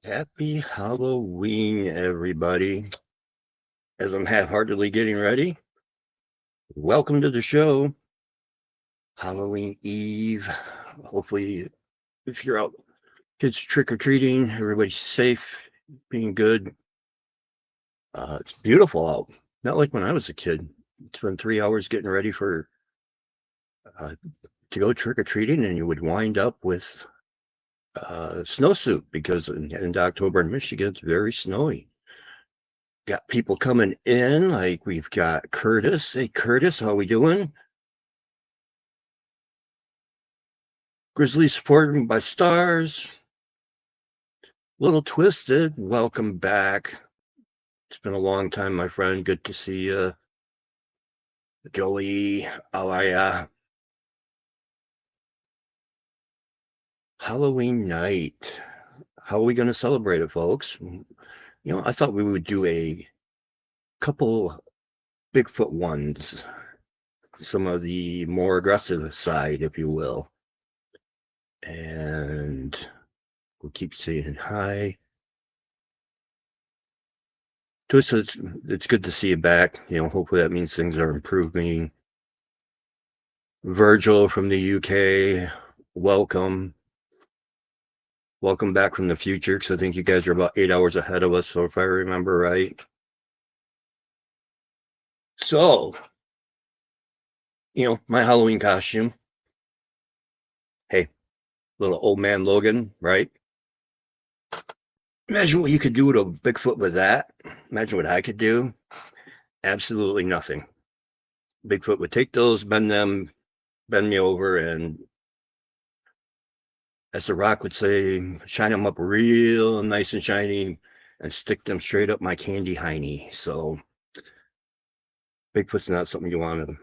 Happy Halloween, everybody. As I'm half-heartedly getting ready, welcome to the show. Halloween Eve. Hopefully, if you're out, kids trick-or-treating, everybody's safe, being good. It's beautiful out. Not like when I was a kid. It's been 3 hours getting ready for uh, to go trick-or-treating, and you would wind up with a snowsuit because in October in Michigan, it's very snowy. Got people coming in, like we've got Curtis. Hey, Curtis, how we doing? Grizzly supported by stars. Little Twisted, welcome back. It's been a long time, my friend. Good to see you. Joey, how are ya? Halloween night. How are we going to celebrate it, folks? I thought we would do a couple Bigfoot ones, some of the more aggressive side, if you will. And we'll keep saying hi. Twist, it's good to see you back. Hopefully that means things are improving. Virgil from the UK, welcome. Welcome back from the future, because I think you guys are about 8 hours ahead of us, so if I remember right. So, my Halloween costume. Hey, little old man Logan, right? Imagine what you could do with a Bigfoot with that. Imagine what I could do. Absolutely nothing. Bigfoot would take those, bend me over, and as The Rock would say, shine them up real nice and shiny and stick them straight up my candy hiney. So Bigfoot's not something you want to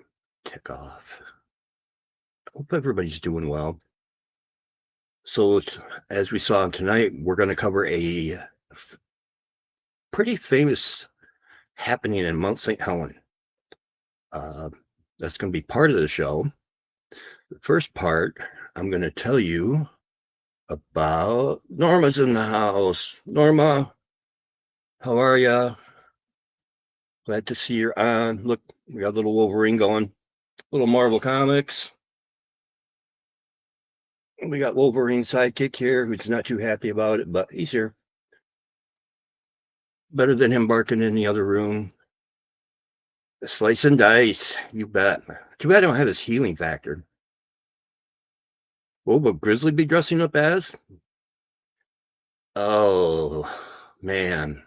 tick off. Hope everybody's doing well. So as we saw tonight, we're going to cover a pretty famous happening in Mount St. Helens. That's going to be part of the show. The first part, I'm going to tell you about Norma's in the house. Norma, how are ya? Glad to see you're on. Look, we got a little Wolverine going. Little Marvel Comics. We got Wolverine sidekick here who's not too happy about it, but he's here. Better than him barking in the other room. Slice and dice, you bet. Too bad I don't have his healing factor. What would Grizzly be dressing up as? Oh, man.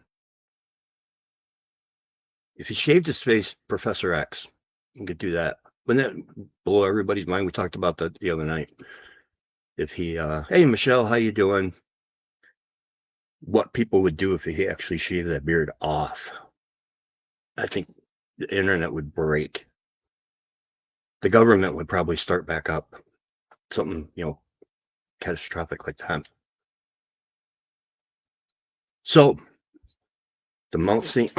If he shaved his face, Professor X, you could do that. Wouldn't that blow everybody's mind? We talked about that the other night. If he, hey, Michelle, how you doing? What people would do if he actually shaved that beard off. I think the internet would break. The government would probably start back up. Something, catastrophic like that. So, the Mount St.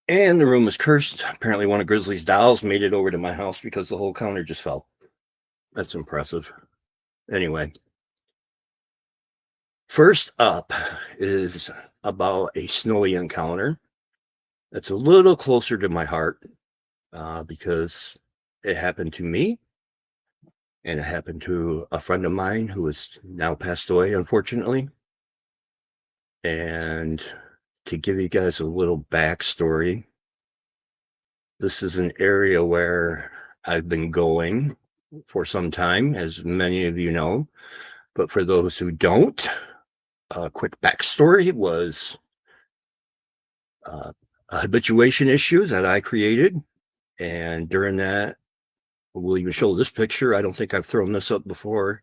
And the room was cursed. Apparently, one of Grizzly's dolls made it over to my house because the whole counter just fell. That's impressive. Anyway, first up is about a snowy encounter. That's a little closer to my heart because it happened to me and it happened to a friend of mine who has now passed away, unfortunately. And to give you guys a little backstory, this is an area where I've been going for some time, as many of you know. But for those who don't, a quick backstory was a habituation issue that I created. And during that, we'll even show this picture. I don't think I've thrown this up before.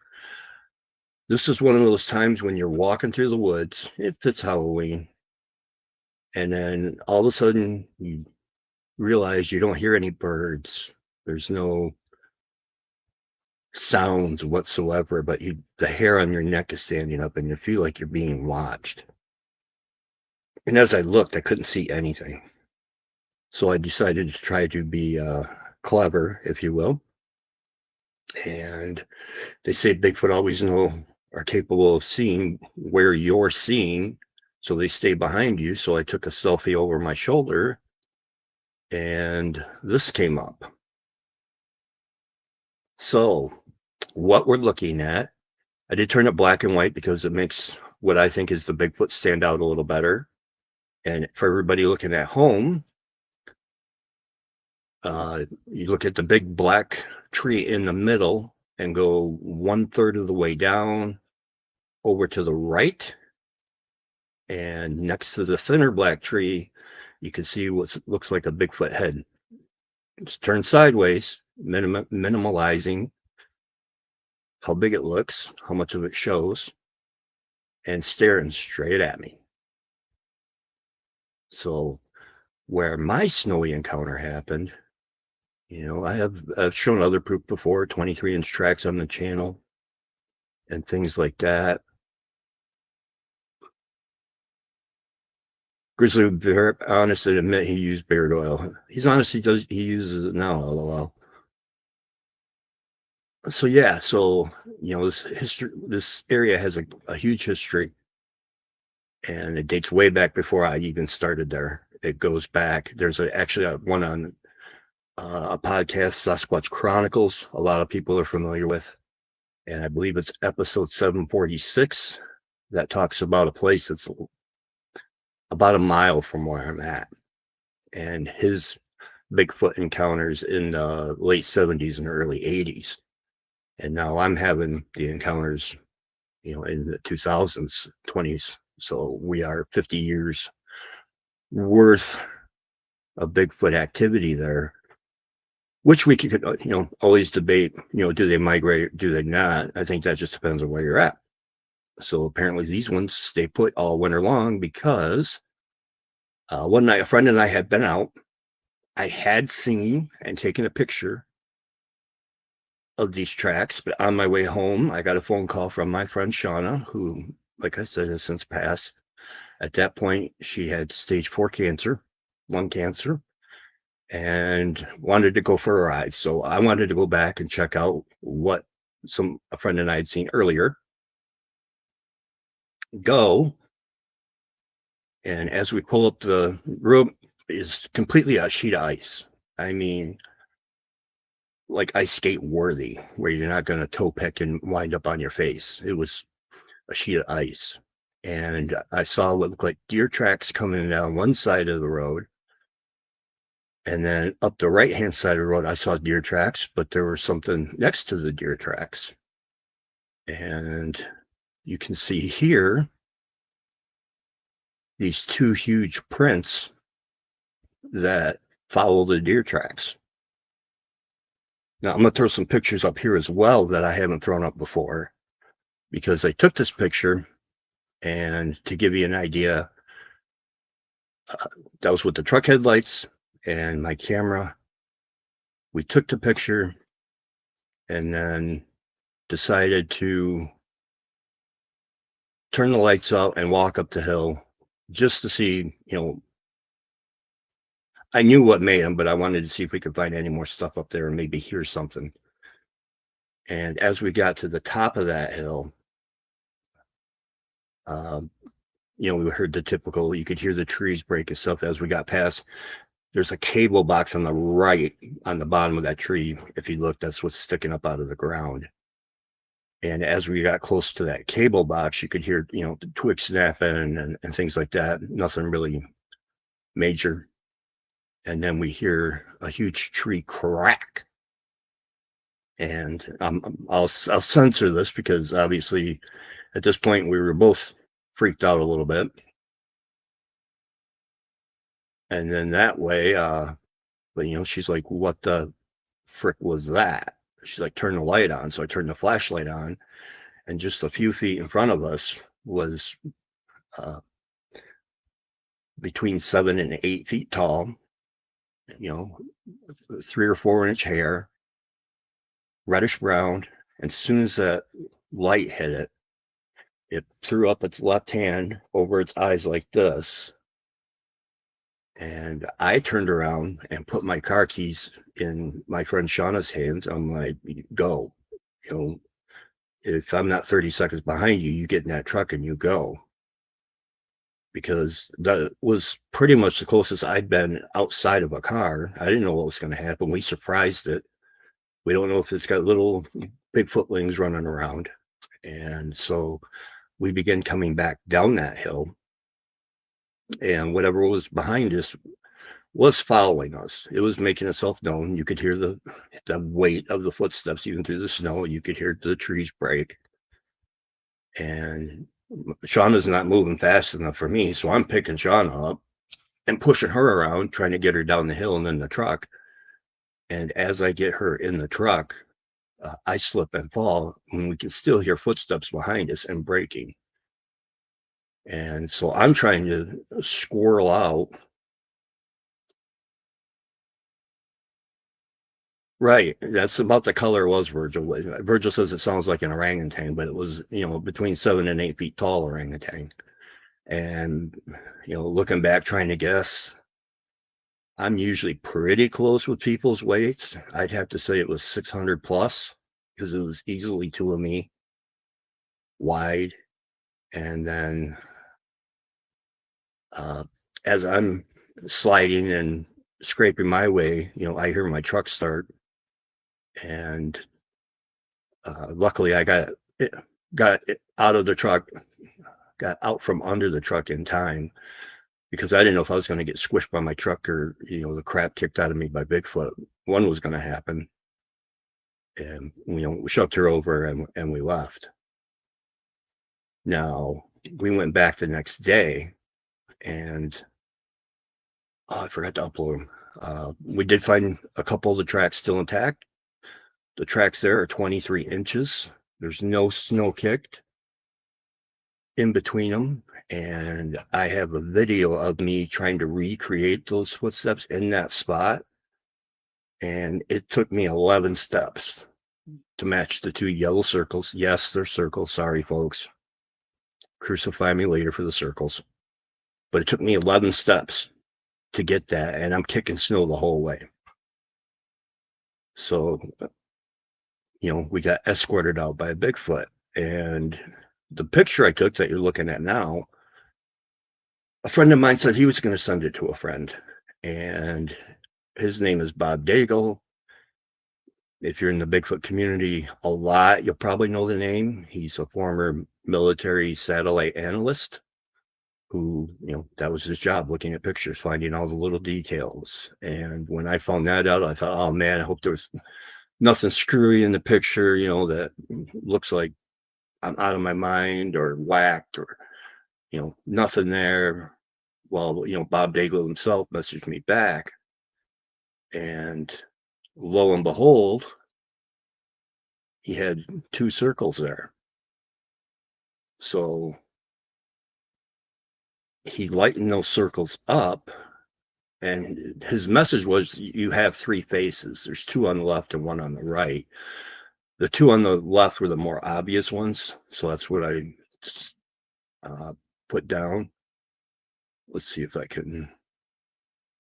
This is one of those times when you're walking through the woods, if it's Halloween, and then all of a sudden you realize you don't hear any birds. There's no sounds whatsoever, but the hair on your neck is standing up and you feel like you're being watched. And as I looked, I couldn't see anything. So I decided to try to be clever, if you will. And they say Bigfoot always know are capable of seeing where you're seeing, so they stay behind you. So I took a selfie over my shoulder, and this came up. So what we're looking at, I did turn it black and white because it makes what I think is the Bigfoot stand out a little better. And for everybody looking at home, you look at the big black tree in the middle and go 1/3 of the way down over to the right. And next to the thinner black tree, you can see what looks like a Bigfoot head. It's turned sideways, minimalizing how big it looks, how much of it shows, and staring straight at me. So where my snowy encounter happened, I've shown other proof before, 23-inch tracks on the channel and things like that. Grizzly would be very honest and admit he used beard oil. He's honest, he uses it now, lol. So yeah, this area has a huge history, and it dates way back before I even started there. It goes back. There's actually one on a podcast, Sasquatch Chronicles. A lot of people are familiar with, and I believe it's episode 746 that talks about a place that's about a mile from where I'm at, and his Bigfoot encounters in the late 70s and early 80s. And now I'm having the encounters, in the 2000s, 20s. So we are 50 years worth of Bigfoot activity there, which we could, always debate, do they migrate, do they not? I think that just depends on where you're at. So apparently these ones stay put all winter long because one night a friend and I had been out. I had seen and taken a picture of these tracks, but on my way home, I got a phone call from my friend Shauna, who, like I said, has since passed. At that point, she had stage 4 cancer, lung cancer, and wanted to go for a ride. So I wanted to go back and check out what a friend and I had seen earlier. Go. And as we pull up the road, is completely a sheet of ice. I mean, like ice skate worthy, where you're not going to toe pick and wind up on your face. It was a sheet of ice. And I saw what looked like deer tracks coming down one side of the road. And then up the right-hand side of the road, I saw deer tracks, but there was something next to the deer tracks. And you can see here these two huge prints that follow the deer tracks. Now, I'm going to throw some pictures up here as well that I haven't thrown up before, because I took this picture, and to give you an idea, that was with the truck headlights and my camera. We took the picture and then decided to turn the lights out and walk up the hill just to see, I knew what made them, but I wanted to see if we could find any more stuff up there and maybe hear something. And as we got to the top of that hill, we heard the typical, you could hear the trees break and stuff. As we got past, there's a cable box on the right, on the bottom of that tree. If you look, that's what's sticking up out of the ground. And as we got close to that cable box, you could hear, the twigs snapping and things like that. Nothing really major. And then we hear a huge tree crack. And I'll censor this because obviously at this point we were both freaked out a little bit. And then that way, but she's like, what the frick was that? She's like, turn the light on. So I turned the flashlight on, and just a few feet in front of us was between 7 and 8 feet tall, 3 or 4 inch hair, reddish brown. And as soon as that light hit it, it threw up its left hand over its eyes like this. And I turned around and put my car keys in my friend Shauna's hands. I'm like, go, if I'm not 30 seconds behind you, you get in that truck and you go. Because that was pretty much the closest I'd been outside of a car. I didn't know what was going to happen. We surprised it. We don't know if it's got little Bigfootlings running around. And so we began coming back down that hill, and whatever was behind us was following us. It was making itself known. You could hear the weight of the footsteps even through the snow. You could hear the trees break. And Shauna's not moving fast enough for me, so I'm picking Shauna up and pushing her around, trying to get her down the hill and in the truck. And as I get her in the truck, I slip and fall, and we can still hear footsteps behind us and braking. And so I'm trying to squirrel out. Right. That's about the color it was, Virgil. Virgil says it sounds like an orangutan, but it was, between 7 and 8 feet tall orangutan. And, looking back, trying to guess, I'm usually pretty close with people's weights. I'd have to say it was 600 plus because it was easily two of me wide. And then as I'm sliding and scraping my way, I hear my truck start. And luckily I got out of the truck, got out from under the truck in time, because I didn't know if I was going to get squished by my truck or, the crap kicked out of me by Bigfoot. One was going to happen. And, we shoved her over and we left. Now, we went back the next day, and I forgot to upload them. We did find a couple of the tracks still intact. The tracks there are 23 inches. There's no snow kicked in between them. And I have a video of me trying to recreate those footsteps in that spot. And it took me 11 steps to match the two yellow circles. Yes, they're circles. Sorry, folks. Crucify me later for the circles. But it took me 11 steps to get that. And I'm kicking snow the whole way. So, we got escorted out by a Bigfoot. And the picture I took that you're looking at now, a friend of mine said he was going to send it to a friend. And his name is Bob Daigle. If you're in the Bigfoot community a lot, you'll probably know the name. He's a former military satellite analyst who, that was his job, looking at pictures, finding all the little details. And when I found that out, I thought, oh man, I hope there was nothing screwy in the picture, that looks like I'm out of my mind or whacked or, nothing there. Well, Bob Daigle himself messaged me back, and lo and behold, he had two circles there. So he lightened those circles up, and his message was, you have three faces. There's two on the left and one on the right. The two on the left were the more obvious ones, so that's what I put down. Let's see if I can,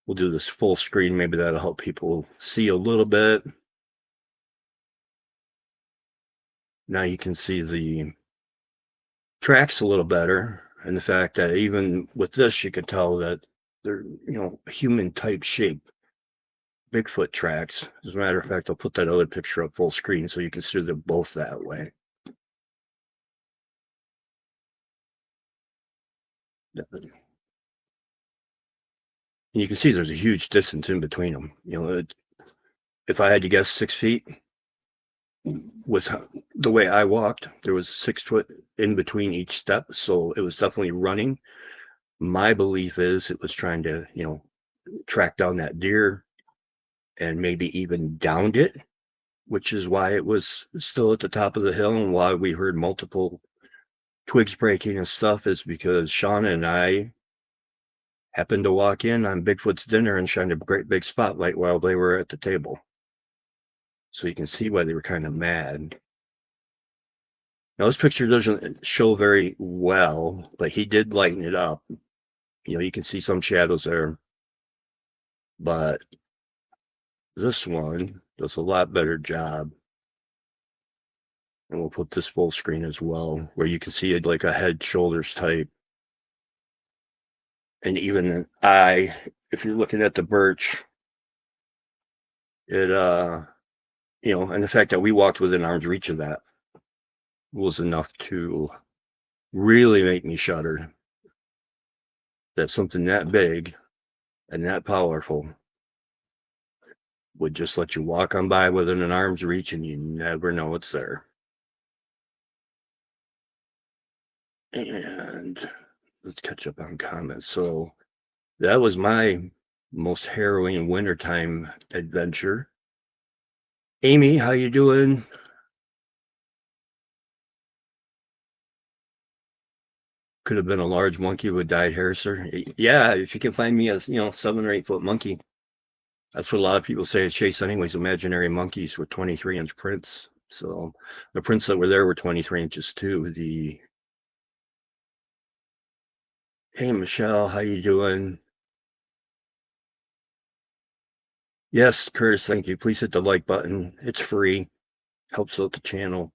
we'll do this full screen. Maybe that'll help people see a little bit. Now you can see the tracks a little better, and the fact that even with this, you can tell that they're, human type shape Bigfoot tracks. As a matter of fact, I'll put that other picture up full screen so you can see them both that way. You can see there's a huge distance in between them. If I had to guess, 6 feet. With the way I walked, there was 6 foot in between each step, so it was definitely running. My belief is it was trying to, track down that deer and maybe even downed it, which is why it was still at the top of the hill and why we heard multiple twigs breaking and stuff, is because Shauna and I happened to walk in on Bigfoot's dinner and shined a great big spotlight while they were at the table. So you can see why they were kind of mad. Now, this picture doesn't show very well, but he did lighten it up. You can see some shadows there. But this one does a lot better job And we'll put this full screen as well, where you can see it like a head, shoulders type. And even an eye, if you're looking at the birch, it, and the fact that we walked within arm's reach of that was enough to really make me shudder that something that big and that powerful would just let you walk on by within an arm's reach and you never know it's there. And let's catch up on comments. So that was my most harrowing wintertime adventure. Amy, how you doing? Could have been a large monkey with dyed hair, sir. Yeah, if you can find me a 7 or 8 foot monkey. That's what a lot of people say at Chase anyways, imaginary monkeys with 23-inch prints. So the prints that were there were 23 inches too. Hey Michelle, how you doing? Yes, Curtis, thank you. Please hit the like button. It's free. Helps out the channel,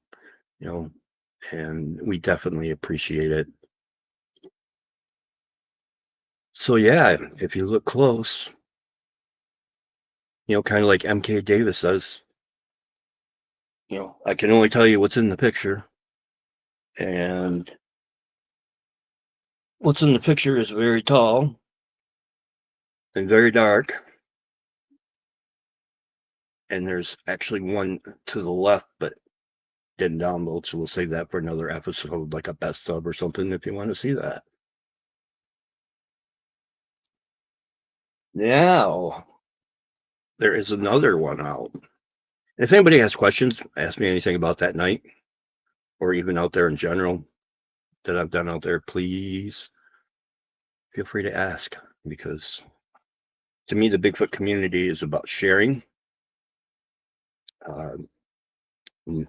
and we definitely appreciate it. So yeah, if you look close, kind of like MK Davis says, I can only tell you what's in the picture. And what's in the picture is very tall and very dark. And there's actually one to the left, but didn't download, so we'll save that for another episode, like a best of or something, if you want to see that. Now, there is another one out. If anybody has questions, ask me anything about that night, or even out there in general that I've done out there, please feel free to ask, because to me, the Bigfoot community is about sharing. I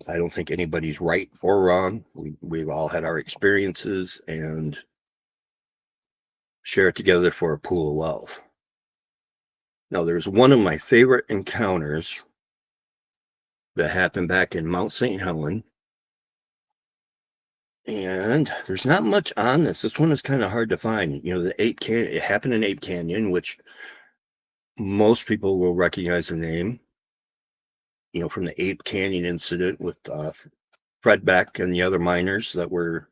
don't think anybody's right or wrong. We've all had our experiences and share it together for a pool of wealth. Now, there's one of my favorite encounters that happened back in Mount St. Helen. And there's not much on this. This one is kind of hard to find. It happened in Ape Canyon, which most people will recognize the name, from the Ape Canyon incident with Fred Beck and the other miners that were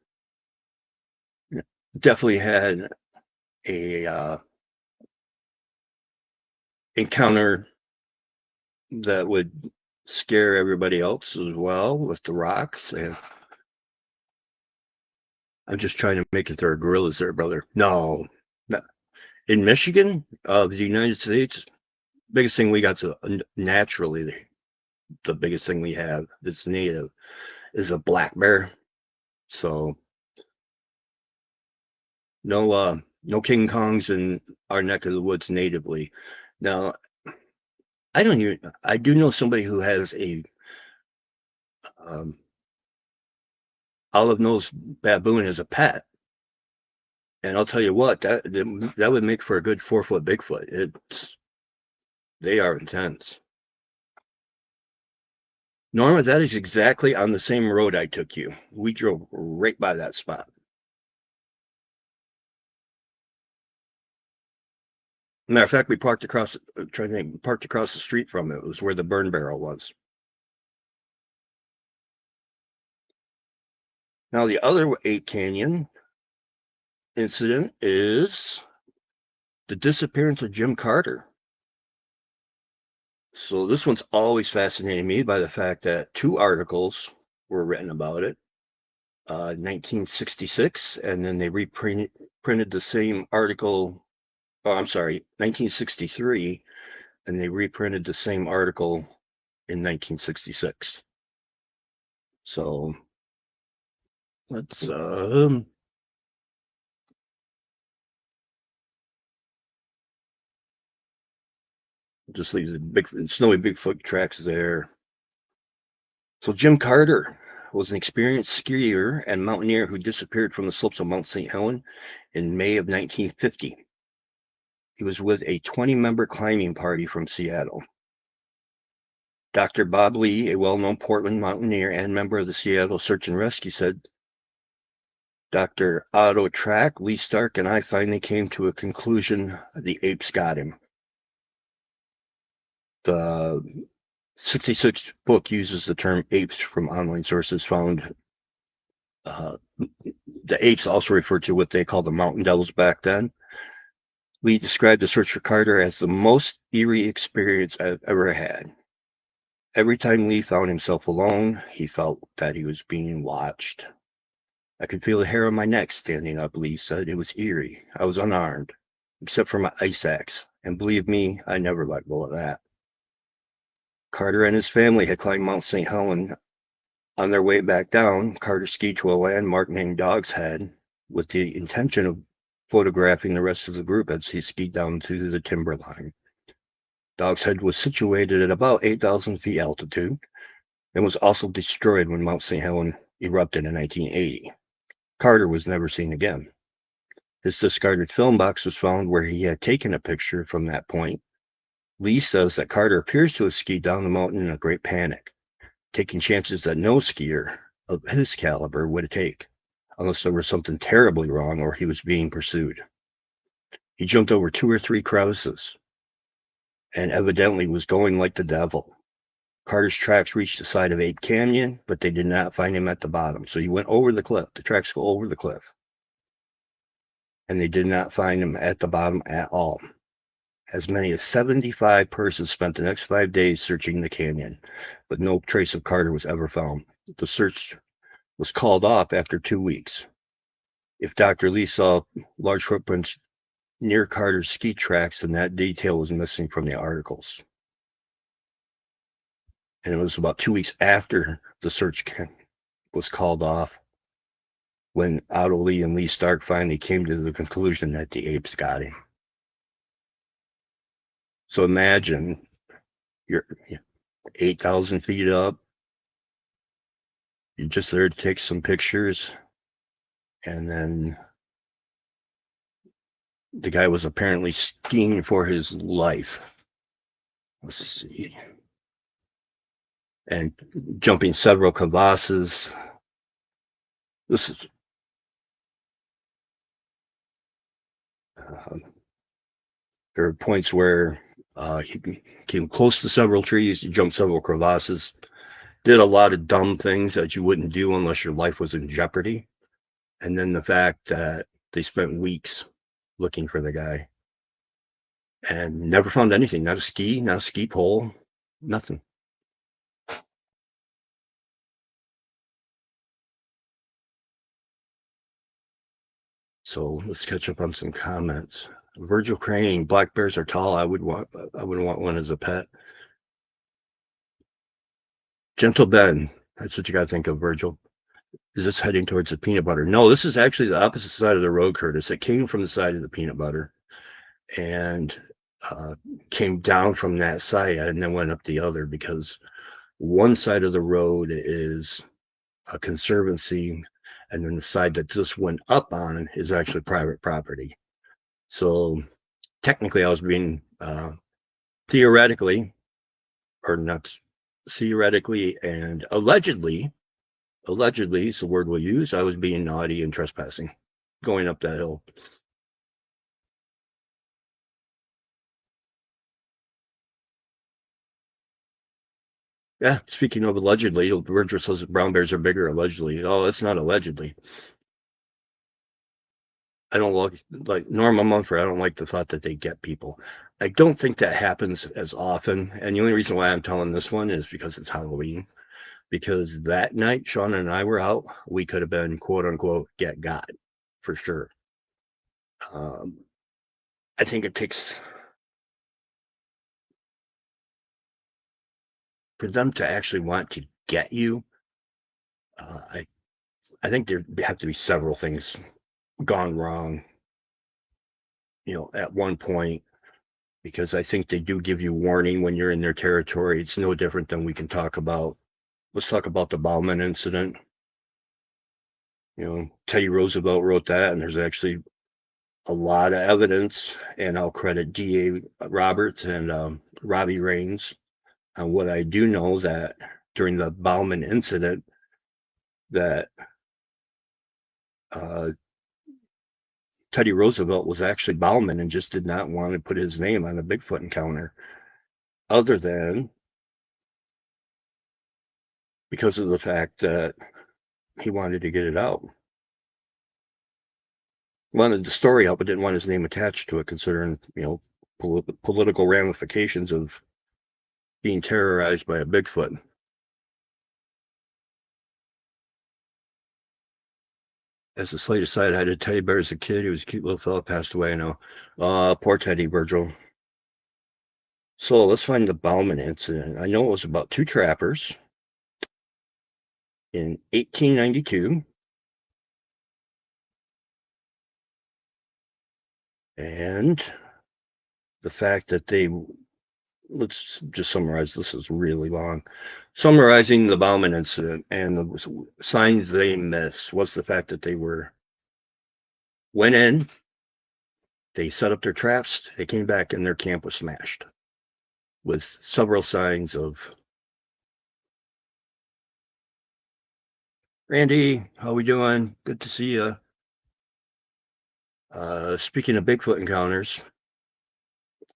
definitely had a encounter that would scare everybody else as well with the rocks. And I'm just trying to make it there are gorillas there, brother. No. In Michigan, the United States, biggest thing we got to naturally the biggest thing we have that's native is a black bear. So no King Kongs in our neck of the woods natively. Now, I do know somebody who has a olive-nosed baboon as a pet. And I'll tell you what, that would make for a good 4-foot Bigfoot. They are intense. Norma, that is exactly on the same road I took you. We drove right by that spot. Matter of fact, we parked across the street from it. It was where the burn barrel was. Now, the other Ape Canyon incident is the disappearance of Jim Carter. So this one's always fascinated me by the fact that 2 articles were written about it. 1966, and then they printed the same article. Oh, I'm sorry, 1963, and they reprinted the same article in 1966. So let's just leave the big snowy Bigfoot tracks there. So Jim Carter was an experienced skier and mountaineer who disappeared from the slopes of Mount St. Helen in May of 1950. He was with a 20-member climbing party from Seattle. Dr. Bob Lee, a well-known Portland mountaineer and member of the Seattle Search and Rescue, said, Dr. Otto Track, Lee Stark, and I finally came to a conclusion. The apes got him. The 66 book uses the term apes from online sources found. The apes also referred to what they called the mountain devils back then. Lee described the search for Carter as the most eerie experience I've ever had. Every time Lee found himself alone, he felt that he was being watched. I could feel the hair on my neck standing up, Lee said. It was eerie. I was unarmed, except for my ice axe, and believe me, I never let go of that. Carter and his family had climbed Mount St. Helens. On their way back down, Carter skied to a landmark named Dog's Head with the intention of photographing the rest of the group as he skied down to the timberline. Dog's Head was situated at about 8,000 feet altitude and was also destroyed when Mount St. Helens erupted in 1980. Carter was never seen again. His discarded film box was found where he had taken a picture from that point. Lee says that Carter appears to have skied down the mountain in a great panic, taking chances that no skier of his caliber would take, unless there was something terribly wrong or he was being pursued. He jumped over 2 or 3 crevices and evidently was going like the devil. Carter's tracks reached the side of Ape Canyon, but they did not find him at the bottom. So he went over the cliff. The tracks go over the cliff. And they did not find him at the bottom at all. As many as 75 persons spent the next 5 days searching the canyon, but no trace of Carter was ever found. The search was called off after 2 weeks. If Dr. Lee saw large footprints near Carter's ski tracks, then that detail was missing from the articles. And it was about 2 weeks after the search was called off when Otto Lee and Lee Stark finally came to the conclusion that the apes got him. So imagine you're 8,000 feet up. You're just there to take some pictures. And then the guy was apparently skiing for his life. Let's see. And jumping several crevasses. This is there are points where he came close to several trees, he jumped several crevasses, did a lot of dumb things that you wouldn't do unless your life was in jeopardy. And then the fact that they spent weeks looking for the guy and never found anything, not a ski pole, nothing. So let's catch up on some comments. Virgil Crane, black bears are tall. I wouldn't want one as a pet. Gentle Ben, that's what you got to think of, Virgil. Is this heading towards the peanut butter? No, this is actually the opposite side of the road, Curtis. It came from the side of the peanut butter and came down from that side and then went up the other, because one side of the road is a conservancy, and then the side that this went up on is actually private property. So technically I was being theoretically, or not theoretically, and allegedly is the word we'll use, I was being naughty and trespassing going up that hill. Yeah, speaking of allegedly, Virgil says brown bears are bigger, allegedly. Oh, it's not allegedly. I don't like Norma Mumford. I don't like the thought that they get people. I don't think that happens as often. And the only reason why I'm telling this one is because it's Halloween. Because that night, Sean and I were out, we could have been, quote unquote, get got for sure. I think it takes for them to actually want to get you. I think there have to be several things gone wrong, at one point, because I think they do give you warning when you're in their territory. It's no different than we can talk about. Let's talk about the Bauman incident. Teddy Roosevelt wrote that, and there's actually a lot of evidence, and I'll credit D.A. Roberts and Robbie Raines And what I do know that during the Bauman incident, that uh, Teddy Roosevelt was actually Bauman and just did not want to put his name on a Bigfoot encounter, other than because of the fact that he wanted to get it out. Wanted the story out, but didn't want his name attached to it, considering, political ramifications of being terrorized by a Bigfoot. As a slight aside, I had a teddy bear as a kid. He was a cute little fella, passed away now. Poor Teddy, Virgil. So let's find the Bauman incident. I know it was about two trappers in 1892. And the fact that let's just summarize, this is really long. Summarizing the Bauman incident and the signs they missed was the fact that went in, they set up their traps, they came back, and their camp was smashed with several signs of. Randy, how we doing? Good to see you. Speaking of Bigfoot encounters,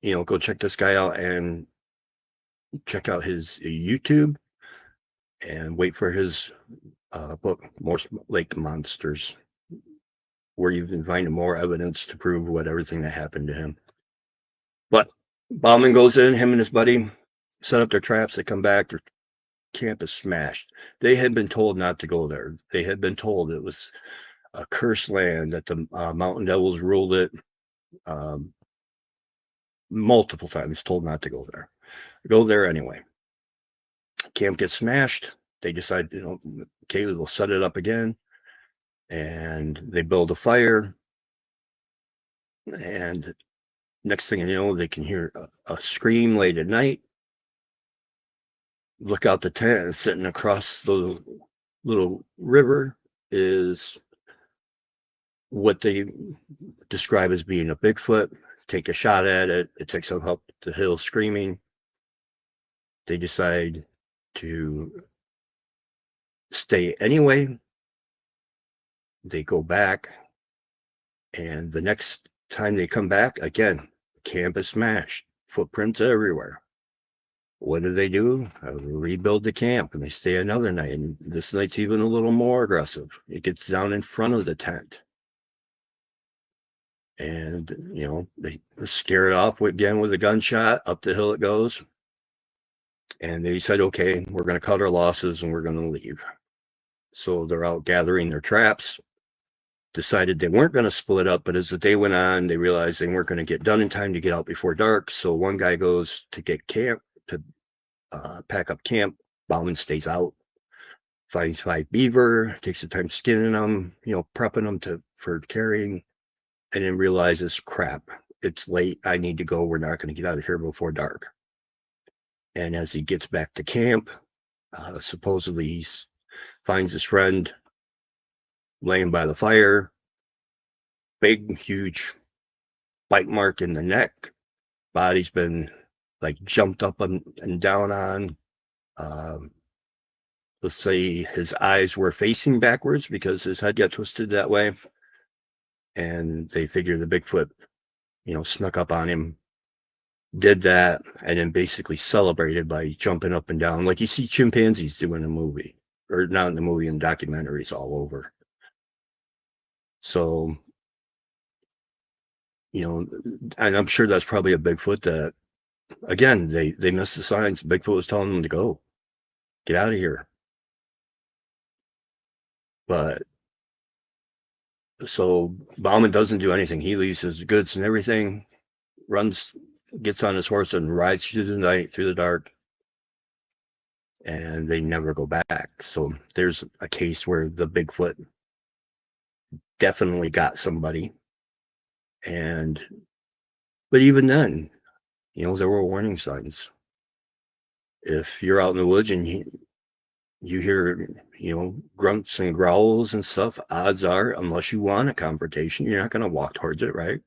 go check this guy out and check out his YouTube and wait for his book, Morse Lake Monsters, where you can find more evidence to prove everything that happened to him. But Bauman goes in, him and his buddy set up their traps. They come back, their camp is smashed. They had been told not to go there. They had been told it was a cursed land, that the mountain devils ruled it. Multiple times told not to go there. Go there anyway. Camp gets smashed. They decide, okay, we'll set it up again. And they build a fire. And next thing you know, they can hear a scream late at night. Look out the tent, and sitting across the little river is what they describe as being a Bigfoot. Take a shot at it. It takes them up the hill screaming. They decide to stay anyway. They go back, and the next time they come back, again, camp is smashed, footprints everywhere. What do? Rebuild the camp, and they stay another night. And this night's even a little more aggressive. It gets down in front of the tent. And, they scare it off again with a gunshot. Up the hill it goes. And they said, okay, we're going to cut our losses and we're going to leave. So they're out gathering their traps. Decided they weren't going to split up, but as the day went on, they realized they weren't going to get done in time to get out before dark. So one guy goes to get camp, to pack up camp. Bauman stays out, finds 5 beaver, takes the time skinning them, prepping them for carrying, and then realizes, crap, it's late. I need to go. We're not going to get out of here before dark. And as he gets back to camp, supposedly he finds his friend laying by the fire, big, huge bite mark in the neck. Body's been jumped up and down on. Let's say his eyes were facing backwards because his head got twisted that way. And they figure the Bigfoot, snuck up on him, did that, and then basically celebrated by jumping up and down like you see chimpanzees do in a movie, or not in the movie, in documentaries all over. So, and I'm sure that's probably a Bigfoot that, again, they missed the signs. Bigfoot was telling them to go, get out of here. But so Bauman doesn't do anything. He leaves his goods and everything, gets on his horse and rides through the night, through the dark, and they never go back. So there's a case where the Bigfoot definitely got somebody. But even then, there were warning signs. If you're out in the woods and you hear, grunts and growls and stuff, odds are, unless you want a confrontation, you're not going to walk towards it, right?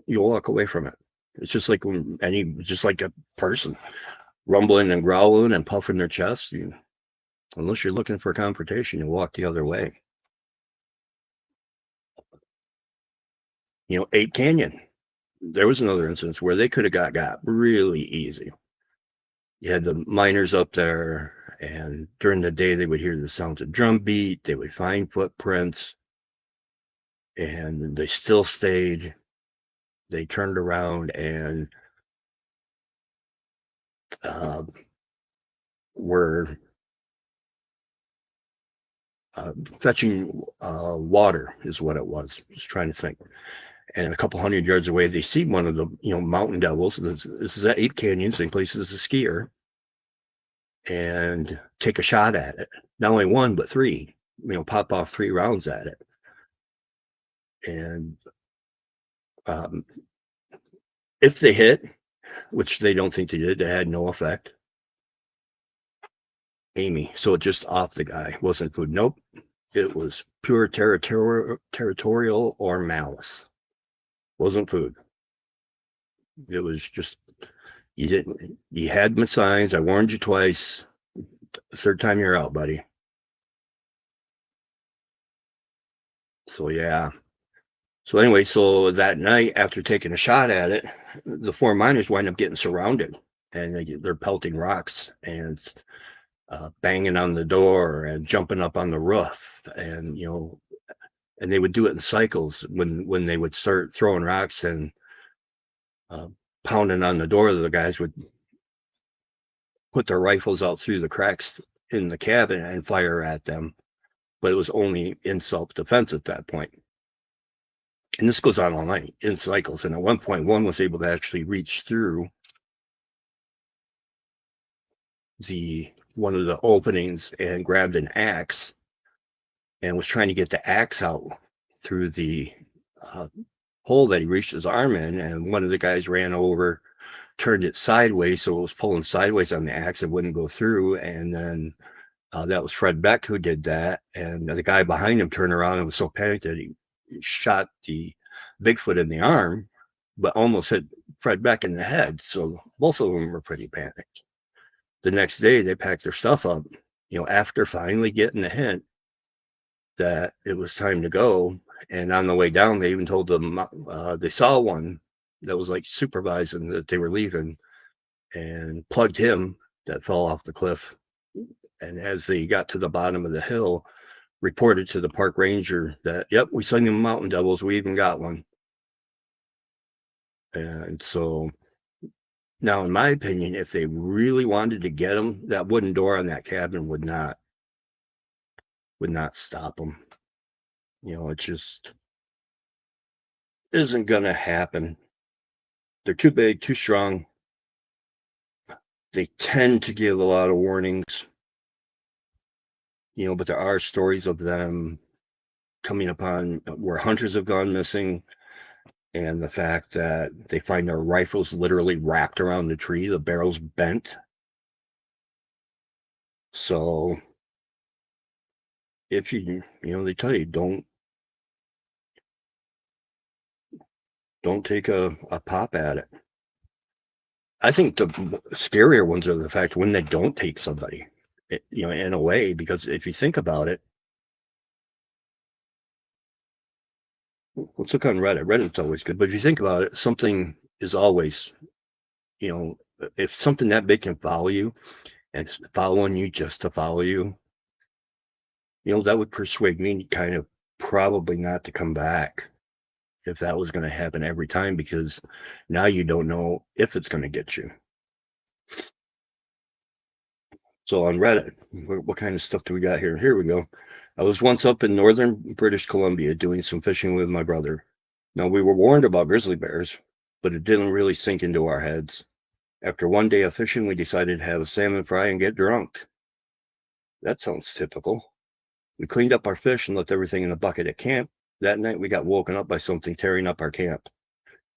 You'll walk away from it. It's just like just like a person. rumbling and growling and puffing their chest, unless you're looking for confrontation, you walk the other way. 8 Canyon. There was another instance where they could have got really easy. You had the miners up there, and during the day they would hear the sounds of drum beat, they would find footprints, and they still stayed. They turned around and were fetching water is what it was. Just trying to think. And a couple hundred yards away, they see one of the mountain devils. This is at 8 Canyon, same place as a skier, and take a shot at it. Not only one, but 3. Pop off 3 rounds at it. And if they hit, which they don't think they did, they had no effect. Amy, so it just off the guy. Wasn't food. Nope. It was pure territorial or malice. Wasn't food. It was just, you had my signs. I warned you twice. Third time you're out, buddy. So yeah. So anyway, so that night after taking a shot at it, the 4 miners wind up getting surrounded, and they're pelting rocks and banging on the door and jumping up on the roof, and and they would do it in cycles. When they would start throwing rocks and pounding on the door, the guys would put their rifles out through the cracks in the cabin and fire at them, but it was only in self-defense at that point. And this goes on all night in cycles. And at one point, one was able to actually reach through one of the openings and grabbed an axe and was trying to get the axe out through the hole that he reached his arm in. And one of the guys ran over, turned it sideways, so it was pulling sideways on the axe. It wouldn't go through. And then that was Fred Beck who did that. And the guy behind him turned around and was so panicked that he shot the Bigfoot in the arm, but almost hit Fred Beck in the head. So both of them were pretty panicked. The next day, they packed their stuff up, after finally getting the hint that it was time to go. And on the way down, they even told them they saw one that was like supervising that they were leaving, and plugged him that fell off the cliff. And as they got to the bottom of the hill, reported to the park ranger that, yep, we seen them mountain devils. We even got one. And so now, in my opinion, if they really wanted to get them, that wooden door on that cabin would not stop them. It just isn't going to happen. They're too big, too strong. They tend to give a lot of warnings, but there are stories of them coming upon where hunters have gone missing, and the fact that they find their rifles literally wrapped around the tree, the barrels bent. So if they tell you don't take a pop at it. I think the scarier ones are the fact when they don't take somebody, in a way, because if you think about it, let's look on Reddit. Reddit's always good, but if you think about it, something is always, if something that big can follow you and following you just to follow you, that would persuade me kind of probably not to come back if that was going to happen every time, because now you don't know if it's going to get you. So on Reddit, what kind of stuff do we got here? Here we go. I was once up in northern British Columbia doing some fishing with my brother. Now, we were warned about grizzly bears, but it didn't really sink into our heads. After one day of fishing, we decided to have a salmon fry and get drunk. That sounds typical. We cleaned up our fish and left everything in a bucket at camp. That night, we got woken up by something tearing up our camp.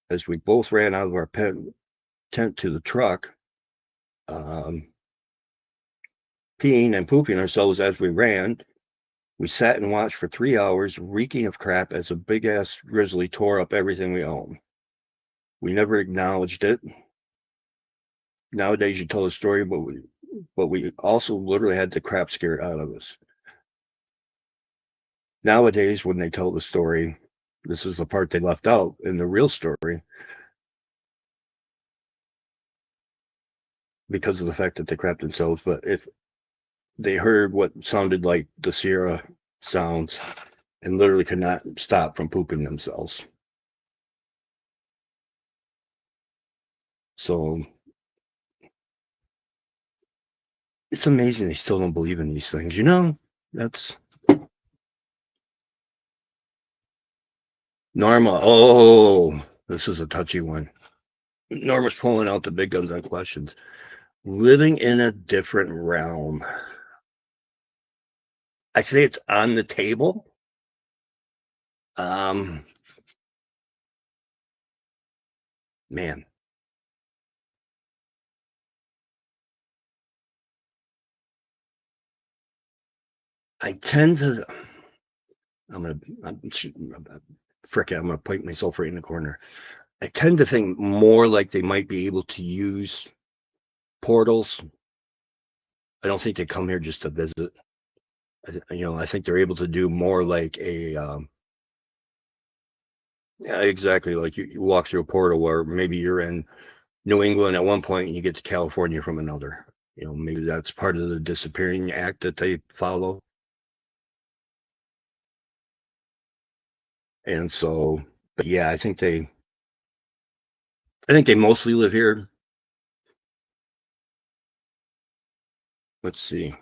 As we both ran out of our tent to the truck, peeing and pooping ourselves as we ran, we sat and watched for 3 hours, reeking of crap as a big-ass grizzly tore up everything we own. We never acknowledged it. Nowadays, you tell a story, but we also literally had the crap scared out of us. Nowadays, when they tell the story, this is the part they left out in the real story because of the fact that they crapped themselves. But if they heard what sounded like the Sierra sounds and literally could not stop from pooping themselves. So it's amazing they still don't believe in these things. That's Norma. Oh, this is a touchy one. Norma's pulling out the big guns on questions. Living in a different realm. I say it's on the table. Um, man, I tend to. I'm gonna. Frick it. I'm gonna pipe myself right in the corner. I tend to think more like they might be able to use portals. I don't think they come here just to visit. I think they're able to do more like a. Yeah, exactly. Like you walk through a portal where maybe you're in New England at one point and you get to California from another. Maybe that's part of the disappearing act that they follow. And so, but yeah, I think they mostly live here. Let's see.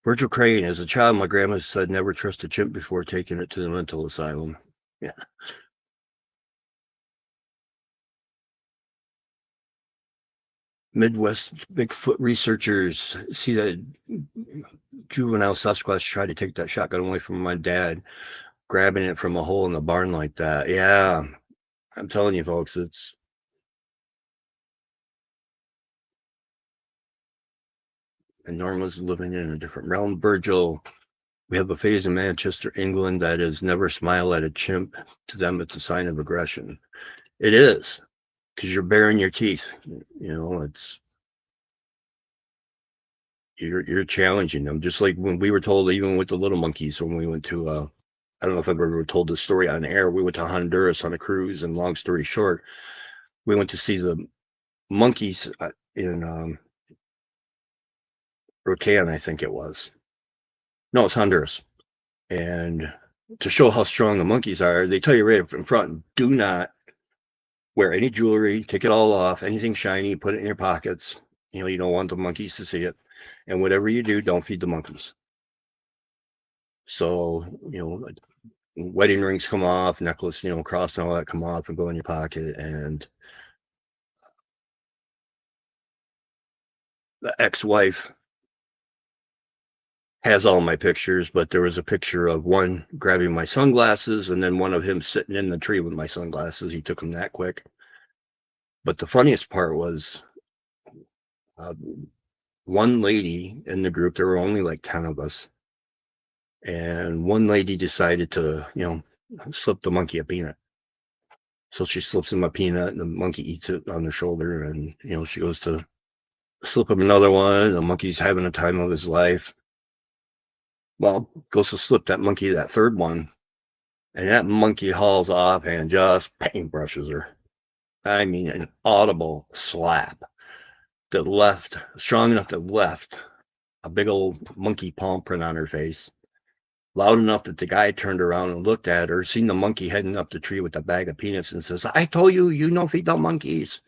Virgil Crane, as a child, my grandma said never trust a chimp before taking it to the mental asylum. Yeah. Midwest Bigfoot researchers see that juvenile Sasquatch tried to take that shotgun away from my dad, grabbing it from a hole in the barn like that. Yeah, I'm telling you, folks, it's Norma's living in a different realm. Virgil, we have a phase in Manchester, England that is never smile at a chimp. To them, it's a sign of aggression. It is because you're baring your teeth. It's you're challenging them, just like when we were told, even with the little monkeys, when we went to. I don't know if I've ever told this story on air. We went to Honduras on a cruise, and long story short, we went to see the monkeys in Rotan, I think it was. No, it's Honduras. And to show how strong the monkeys are, they tell you right up in front, do not wear any jewelry, take it all off, anything shiny, put it in your pockets. You don't want the monkeys to see it. And whatever you do, don't feed the monkeys. So, wedding rings come off, necklace, cross and all that come off and go in your pocket. And the ex-wife has all my pictures, but there was a picture of one grabbing my sunglasses and then one of him sitting in the tree with my sunglasses. He took them that quick. But the funniest part was uh, one lady in the group, there were only like 10 of us. And one lady decided to, slip the monkey a peanut. So she slips him a peanut and the monkey eats it on the shoulder. And, she goes to slip him another one. And the monkey's having a time of his life. Well, goes to slip that monkey that third one. And that monkey hauls off and just paintbrushes her. I mean, an audible slap that left, strong enough that left a big old monkey palm print on her face. Loud enough that the guy turned around and looked at her, seen the monkey heading up the tree with a bag of peanuts, and says, I told you, you don't feed the monkeys.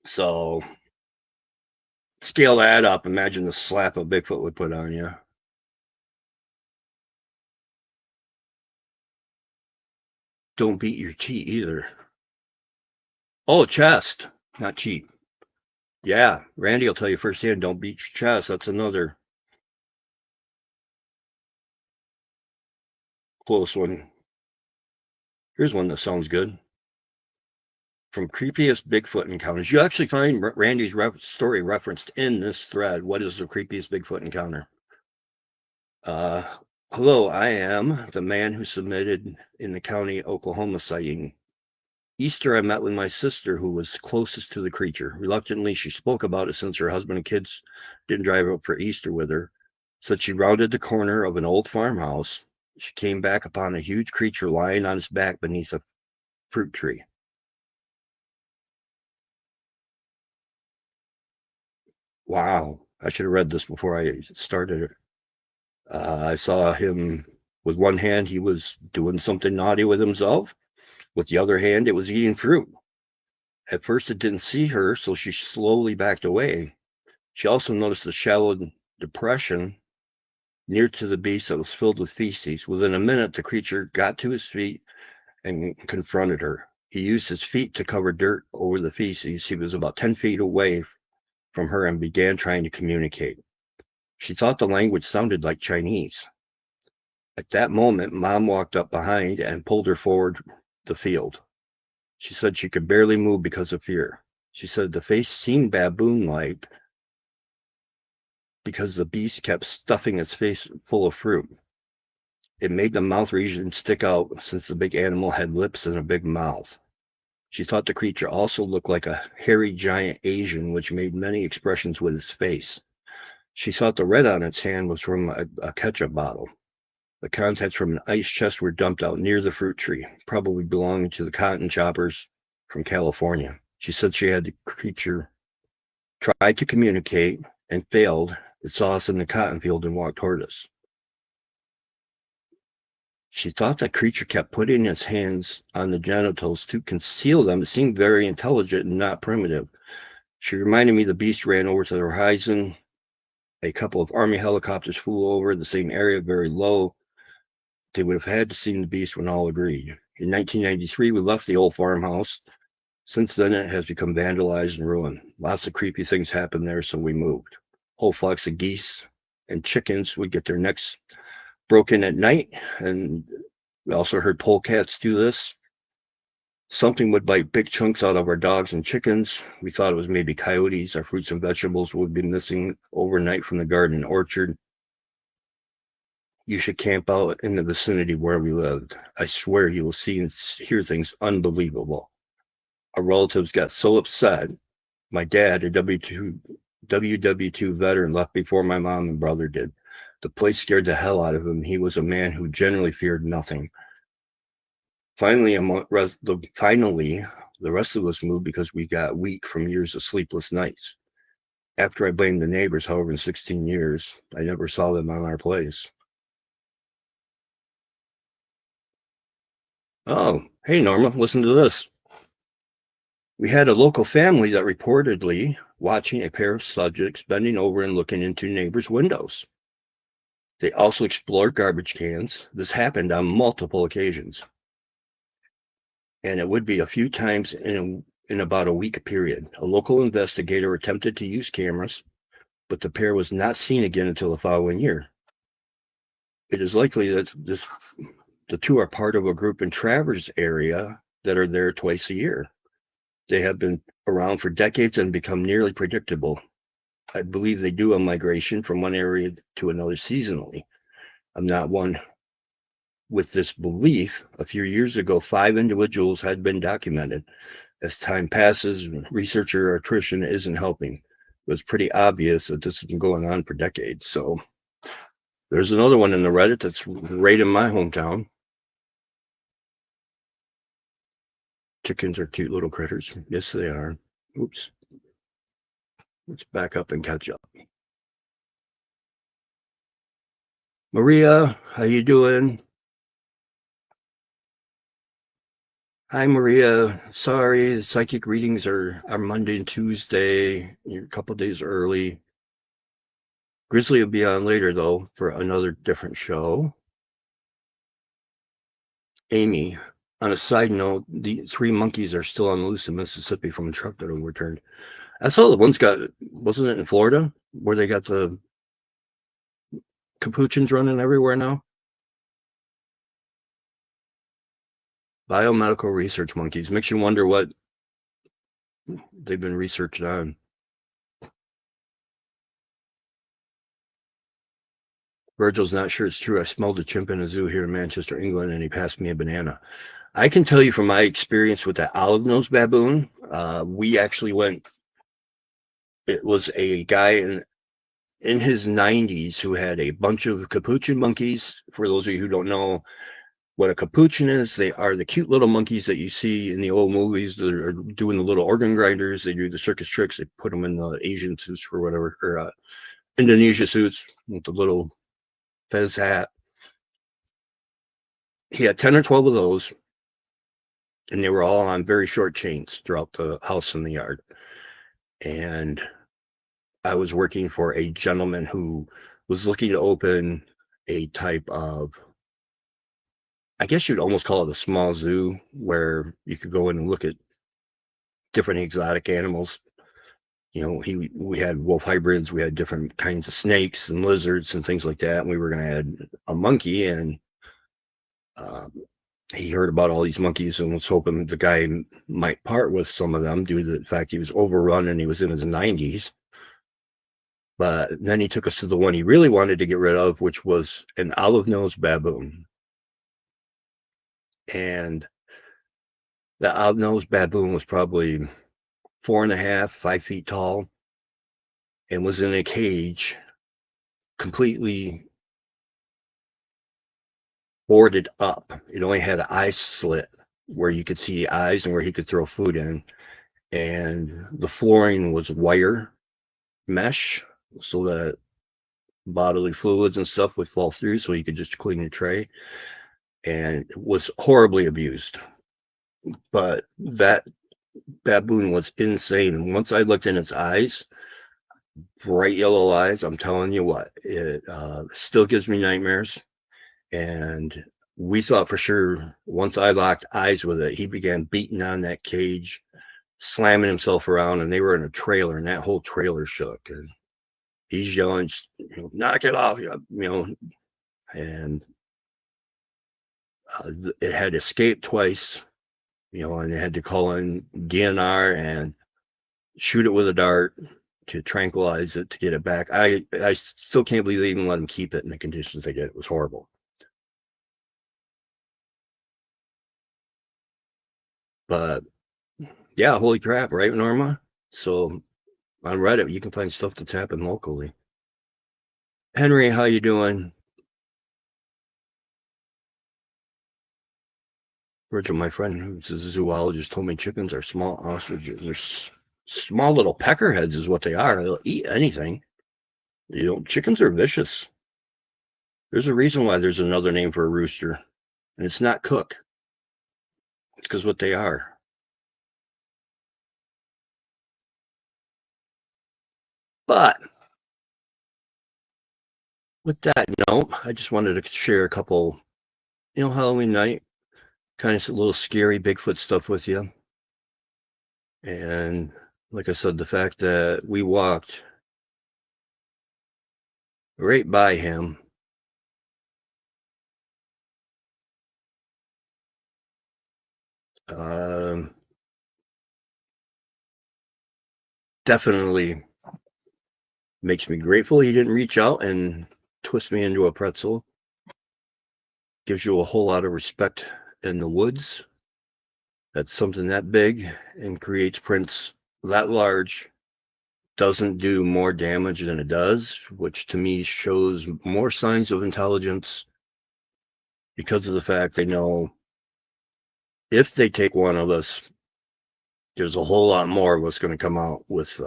So scale that up. Imagine the slap a Bigfoot would put on you. Don't beat your cheat either. Oh, chest, not cheat. Yeah, Randy will tell you firsthand, don't beat your chest. That's another close one. Here's one that sounds good. From creepiest Bigfoot encounters. You actually find Randy's story referenced in this thread. What is the creepiest Bigfoot encounter? Uh, Hello, I am the man who submitted in the county Oklahoma sighting. Easter, I met with my sister, who was closest to the creature. Reluctantly, she spoke about it since her husband and kids didn't drive up for Easter with her. Said she rounded the corner of an old farmhouse. She came back upon a huge creature lying on its back beneath a fruit tree. Wow. I should have read this before I started it. I saw him with one hand, he was doing something naughty with himself. With the other hand, it was eating fruit. At first, it didn't see her, so she slowly backed away. She also noticed a shallow depression near to the beast that was filled with feces. Within a minute, the creature got to his feet and confronted her. He used his feet to cover dirt over the feces. He was about 10 feet away from her and began trying to communicate. She thought the language sounded like Chinese. At that moment, Mom walked up behind and pulled her forward the field. She said she could barely move because of fear. She said the face seemed baboon-like because the beast kept stuffing its face full of fruit. It made the mouth region stick out since the big animal had lips and a big mouth. She thought the creature also looked like a hairy giant Asian, which made many expressions with its face. She thought the red on its hand was from a ketchup bottle. The contents from an ice chest were dumped out near the fruit tree, probably belonging to the cotton choppers from California. She said she had the creature tried to communicate and failed. It saw us in the cotton field and walked toward us. She thought the creature kept putting its hands on the genitals to conceal them. It seemed very intelligent and not primitive. She reminded me the beast ran over to the horizon. A couple of Army helicopters flew over the same area very low. They would have had to see the beast when all agreed. In 1993, we left the old farmhouse. Since then, it has become vandalized and ruined. Lots of creepy things happened there, so we moved. Whole flocks of geese and chickens would get their necks broken at night, and we also heard polecats do this. Something would bite big chunks out of our dogs and chickens. We thought it was maybe coyotes. Our fruits and vegetables would be missing overnight from the garden and orchard. You should camp out in the vicinity where we lived. I swear you will see and hear things unbelievable. Our relatives got so upset. My dad, a WW2 veteran, left before my mom and brother did. The place scared the hell out of him. He was a man who generally feared nothing. Finally, the rest of us moved because we got weak from years of sleepless nights. After I blamed the neighbors, however, in 16 years, I never saw them on our place. Oh, hey, Norma, listen to this. We had a local family that reportedly watching a pair of subjects bending over and looking into neighbors' windows. They also explored garbage cans. This happened on multiple occasions. And it would be a few times in about a week period. A local investigator attempted to use cameras, but the pair was not seen again until the following year. It is likely that the two are part of a group in Travers area that are there twice a year. They have been around for decades and become nearly predictable. I believe they do a migration from one area to another seasonally. I'm not one with this belief. A few years ago, 5 individuals had been documented. As time passes, researcher attrition isn't helping. It was pretty obvious that this has been going on for decades. So there's another one in the Reddit that's right in my hometown. Chickens are cute little critters. Yes, they are. Oops. Let's back up and catch up. Maria, how you doing? Hi, Maria. Sorry, the psychic readings are Monday and Tuesday. You're a couple days early. Grizzly will be on later, though, for another different show. Amy, on a side note, the 3 monkeys are still on the loose in Mississippi from a truck that overturned. I saw the one's wasn't it in Florida, where they got the capuchins running everywhere now? Biomedical research monkeys. Makes you wonder what they've been researched on. Virgil's not sure it's true. I smelled a chimp in a zoo here in Manchester, England, and he passed me a banana. I can tell you from my experience with the olive-nosed baboon, we actually went. It was a guy in his 90s who had a bunch of capuchin monkeys. For those of you who don't know what a capuchin is, they are the cute little monkeys that you see in the old movies that are doing the little organ grinders. They do the circus tricks. They put them in the Asian suits or whatever, or Indonesia suits with the little fez hat. He had 10 or 12 of those, and they were all on very short chains throughout the house and the yard. And I was working for a gentleman who was looking to open a type of, I guess you'd almost call it a small zoo, where you could go in and look at different exotic animals. We had wolf hybrids, we had different kinds of snakes and lizards and things like that. And we were going to add a monkey, and um, he heard about all these monkeys and was hoping the guy might part with some of them due to the fact he was overrun and he was in his 90s. But then he took us to the one he really wanted to get rid of, which was an olive-nosed baboon. And the olive-nosed baboon was probably 4.5, 5 feet tall, and was in a cage completely boarded up. It only had an eye slit where you could see the eyes and where he could throw food in. And the flooring was wire mesh so that bodily fluids and stuff would fall through so you could just clean your tray. And it was horribly abused. But that baboon was insane. And once I looked in its eyes, bright yellow eyes, I'm telling you what, it still gives me nightmares. And we thought for sure once I locked eyes with it, he began beating on that cage, slamming himself around, and they were in a trailer, and that whole trailer shook. And he's yelling, knock it off, and it had escaped twice, and they had to call in DNR and shoot it with a dart to tranquilize it to get it back. I still can't believe they even let him keep it in the conditions they did. It was horrible. But yeah, holy crap, right, Norma? So on Reddit, you can find stuff that's happened locally. Henry, how you doing? Virgil, my friend who's a zoologist, told me chickens are small ostriches. They're small little peckerheads is what they are. They'll eat anything. Chickens are vicious. There's a reason why there's another name for a rooster, and it's not cook. It's because what they are. But with that note, I just wanted to share a couple, Halloween night, kind of a little scary Bigfoot stuff with you. And like I said, the fact that we walked right by him, definitely makes me grateful he didn't reach out and twist me into a pretzel. Gives you a whole lot of respect in the woods. That's something that big and creates prints that large doesn't do more damage than it does, which to me shows more signs of intelligence because of the fact they know if they take one of us, there's a whole lot more of us going to come out with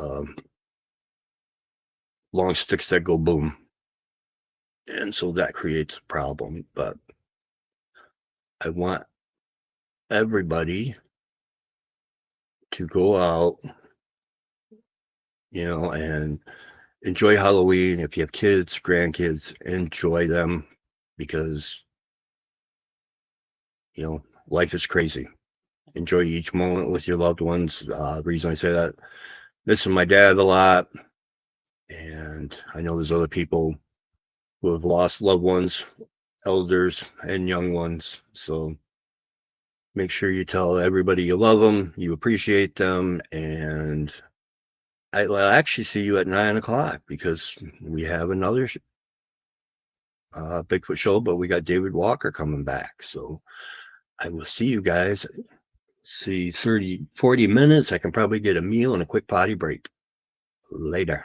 long sticks that go boom. And so that creates a problem. But I want everybody to go out, and enjoy Halloween. If you have kids, grandkids, enjoy them because, life is crazy. Enjoy each moment with your loved ones. The reason I say that, missing my dad a lot. And I know there's other people who have lost loved ones, elders and young ones. So make sure you tell everybody you love them, you appreciate them, and I'll actually see you at 9:00 because we have another Bigfoot show, but we got David Walker coming back. So I will see you guys. See, 30, 40 minutes. I can probably get a meal and a quick potty break. Later.